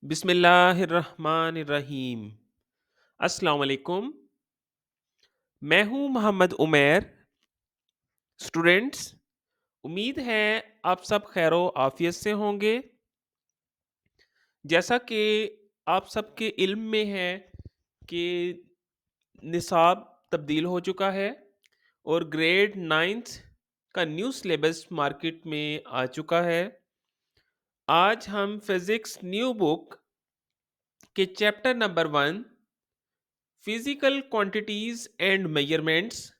बिस्मिल्लाहिर्रहमानिर्रहीम। अस्सलाम वालेकुम। मैं हूँ मोहम्मद उमैर। स्टूडेंट्स, उम्मीद है आप सब खैरो आफियत से होंगे। जैसा कि आप सबके इल्म में है कि निसाब तब्दील हो चुका है और ग्रेड 9th का न्यू सिलेबस मार्केट में आ चुका है। आज हम फिज़िक्स न्यू बुक के chapter number 1 physical quantities and measurements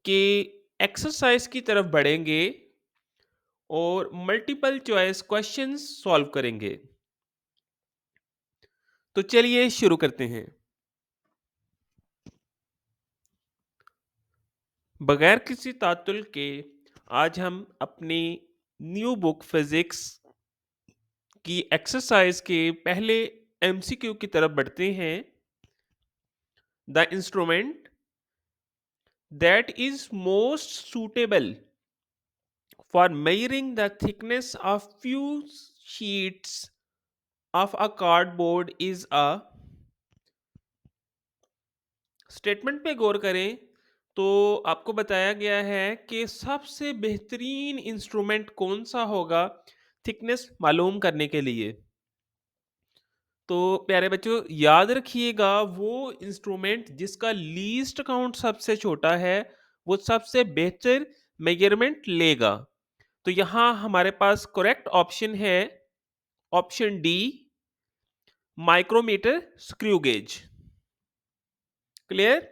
के एक्सरसाइज की तरफ बढ़ेंगे और मल्टीपल चॉइस क्वेश्चंस सॉल्व करेंगे। तो चलिए शुरू करते हैं। बगैर किसी तातुल के आज हम अपनी न्यू बुक फिजिक्स की एक्सरसाइज के पहले एमसीक्यू की तरफ बढ़ते हैं। The instrument that is most suitable for measuring the thickness of few sheets of a cardboard is a statement पे गौर करें तो आपको बताया गया है कि सबसे बेहतरीन इंस्ट्रूमेंट कौन सा होगा थिकनेस मालूम करने के लिए। तो प्यारे बच्चों याद रखिएगा वो इंस्ट्रूमेंट जिसका लीस्ट काउंट सबसे छोटा है वो सबसे बेहतर मेजरमेंट लेगा। तो यहाँ हमारे पास करेक्ट ऑप्शन है option D, micrometer screw gauge. Clear.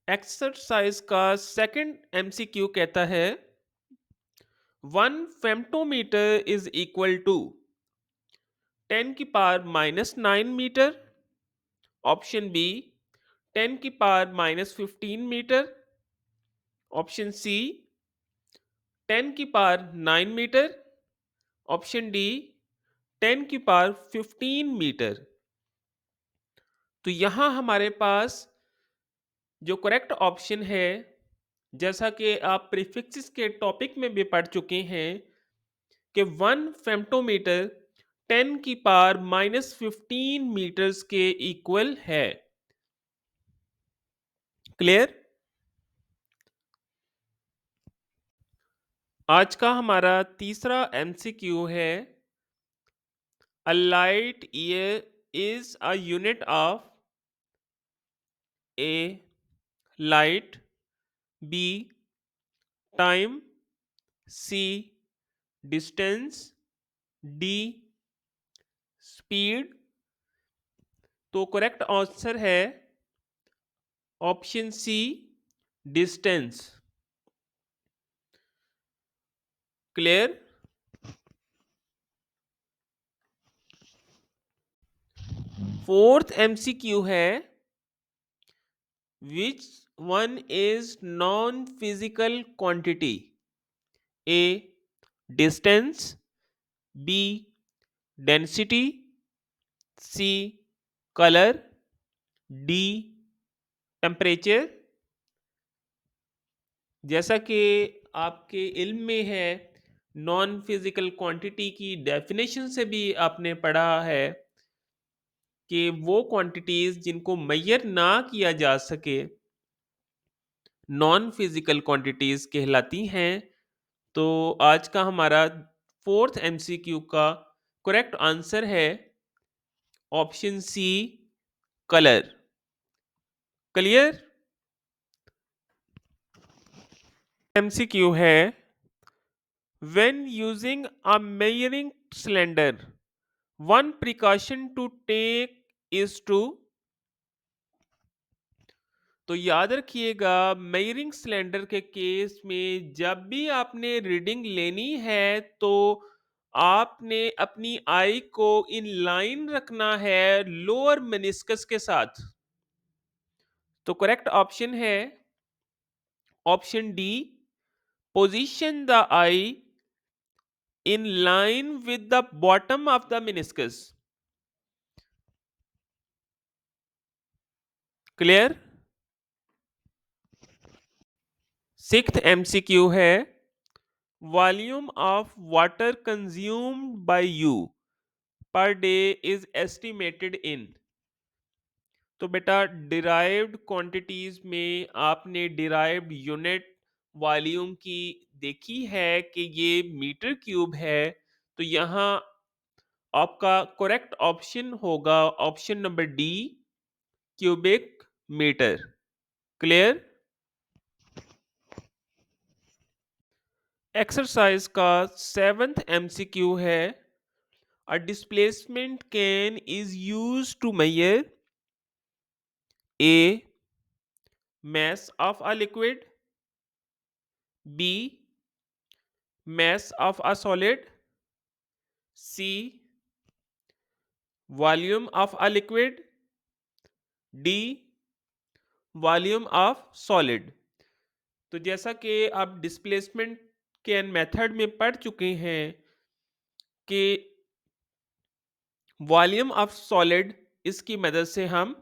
Exercise का सेकंड एमसीक्यू कहता है 1 फेम्टोमीटर इज इक्वल टू 10⁻⁻⁹मीटर। Option B 10⁻⁻15 metre. Option C 10⁻⁹मीटर। Option D 10⁻15 metre. तो यहाँ हमारे पास जो करेक्ट ऑप्शन है, जैसा कि आप प्रीफिक्सेस के टॉपिक में भी पढ़ चुके हैं कि 1 फेम्टोमीटर 10⁻⁻15 मीटर्स के इक्वल है। क्लियर। आज का हमारा तीसरा एमसीक्यू है a light year is a unit of A light, B time, C distance, D speed. तो करेक्ट आंसर है option C distance. Clear. Fourth MCQ है which one is non physical quantity, A distance, B density, C colour, D temperature. जैसा कि आपके इल्म में है non physical quantity की डेफिनेशन से भी आपने पढ़ा है कि वो क्वांटिटीज जिनको मेजर ना किया जा सके नॉन फिजिकल क्वांटिटीज कहलाती हैं। तो आज का हमारा फोर्थ एमसीक्यू का करेक्ट आंसर है option C colour. Clear. MCQ है when using a measuring cylinder one precaution to take is to. तो याद रखिएगा मेजरिंग सिलेंडर के केस में जब भी आपने रीडिंग लेनी है तो आपने अपनी आई को इन लाइन रखना है लोअर मेनिस्कस के साथ। तो करेक्ट ऑप्शन है option D, position the eye in line with the bottom of the meniscus. Clear. Sixth MCQ है, volume of water consumed by you per day is estimated in. तो बेटा derived quantities में आपने derived unit volume की देखी है कि ये मीटर क्यूब है। तो यहाँ आपका करेक्ट ऑप्शन होगा option number D, cubic metre. Clear. Exercise का सेवंथ एमसीक्यू है, a displacement can is use to measure a mass of a liquid, b mass of a solid, c volume of a liquid, d volume of solid. तो जैसा कि आप displacement के method में पढ़ चुके हैं कि वॉल्यूम ऑफ सॉलिड इसकी मदद से हम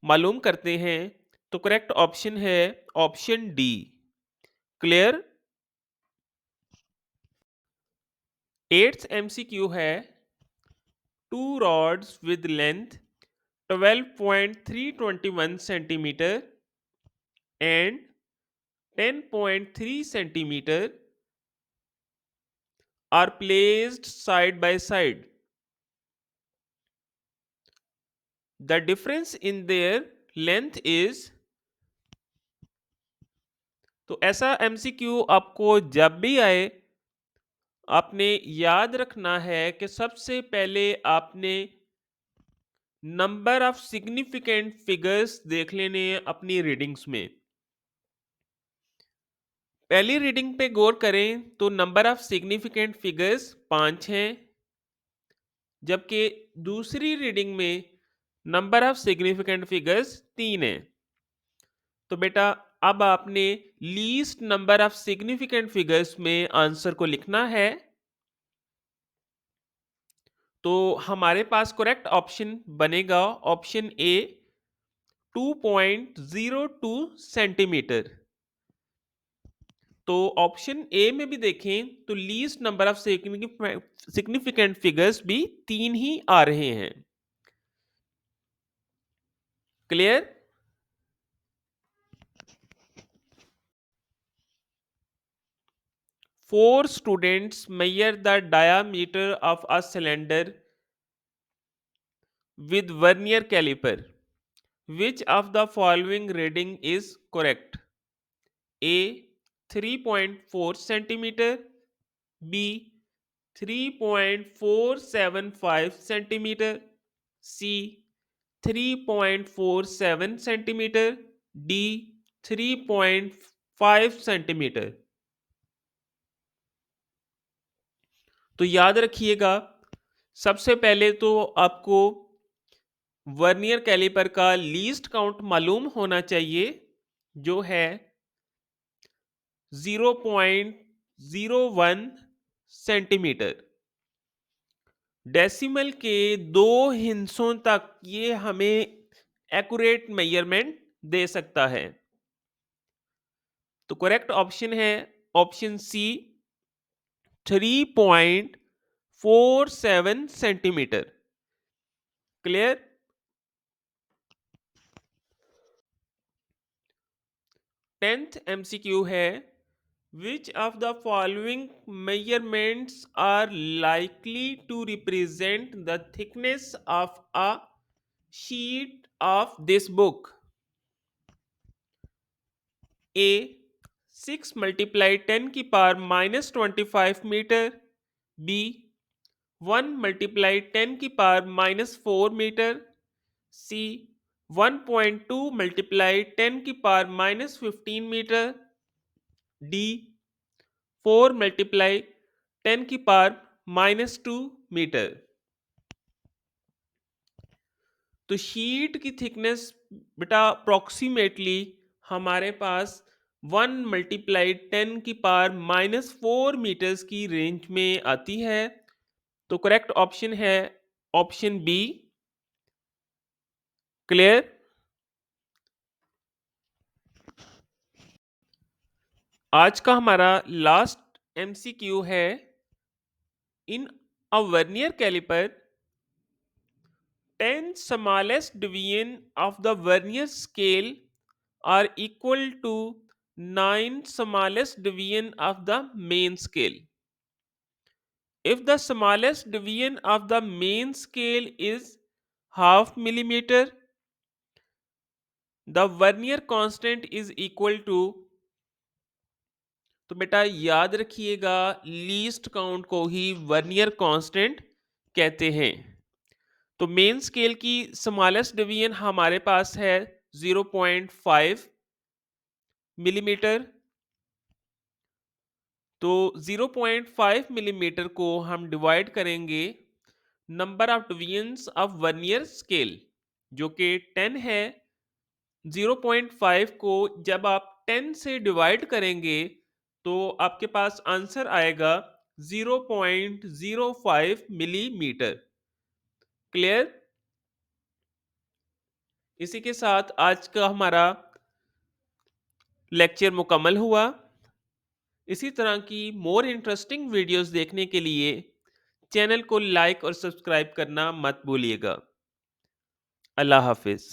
मालूम करते हैं। तो करेक्ट ऑप्शन है option D. Clear. Eighth MCQ है, to rods with length 12.321 centimeter and 10.3 centimeter are placed side by side. The difference in their length is। तो ऐसा एमसीक्यू आपको जब भी आए, आपने याद रखना है कि सबसे पहले आपने नंबर ऑफ सिग्निफिकेंट फिगर्स देख लेने हैं अपनी रीडिंग्स में। पहली रीडिंग पे गौर करें तो नंबर ऑफ सिग्निफिकेंट फिगर्स 5 हैं, जबकि दूसरी रीडिंग में नंबर ऑफ सिग्निफिकेंट फिगर्स 3 हैं। तो बेटा अब आपने least number of significant figures में आंसर को लिखना है। तो हमारे पास करेक्ट ऑप्शन बनेगा ऑप्शन ए 2.02 सेंटीमीटर। तो ऑप्शन ए में भी देखें तो least number of significant figures भी 3 ही आ रहे हैं। Clear. Four students measure the diameter of a cylinder with vernier caliper. Which of the following reading is correct? A 3.4 centimeter, B 3.475 centimeter, C 3.47 centimeter, D 3.5 centimeter। तो याद रखिएगा, सबसे पहले तो आपको वर्नियर कैलिपर का लीस्ट काउंट मालूम होना चाहिए, जो है 0.01 सेंटीमीटर। डेसिमल के 2 हिस्सों तक ये हमें एक्यूरेट मेजरमेंट दे सकता है। तो करेक्ट ऑप्शन है option C 3.47 centimetre. Clear. 10th MCQ है, which of the following measurements are likely to represent the thickness of a sheet of this book? A 6 multiply 10 की power minus 25 metre, B 1 multiply 10 की power minus 4 metre, C 1.2 multiply 10 की power minus 15 metre, D 4 multiply 10 की power minus 2 metre. तो sheet की thickness बेटा approximately हमारे पास 1 multiply 10 की पावर माइनस 4 मीटर्स की रेंज में आती है। तो करेक्ट ऑप्शन है ऑप्शन बी। क्लियर। आज का हमारा लास्ट एमसीक्यू है, इन अ vernier calliper 10 smallest division of the vernier scale are equal to 9 smallest division of the main scale. If the smallest division of the main scale is half millimeter, the vernier constant is equal to, तो बेटा याद रखिएगा, least count को ही vernier constant कहते हैं। तो main scale की smallest division हमारे पास है 0.5 मिलीमीटर। तो 0.5 मिलीमीटर को हम डिवाइड करेंगे number of divisions of vernier scale, जो कि 10 है। 0.5 को जब आप 10 से डिवाइड करेंगे तो आपके पास आंसर आएगा 0.05 मिलीमीटर। क्लियर? इसी के साथ आज का हमारा लेक्चर मुकम्मल हुआ। इसी तरह की मोर इंटरेस्टिंग वीडियोस देखने के लिए चैनल को लाइक और सब्सक्राइब करना मत भूलिएगा। अल्लाह हाफिज़।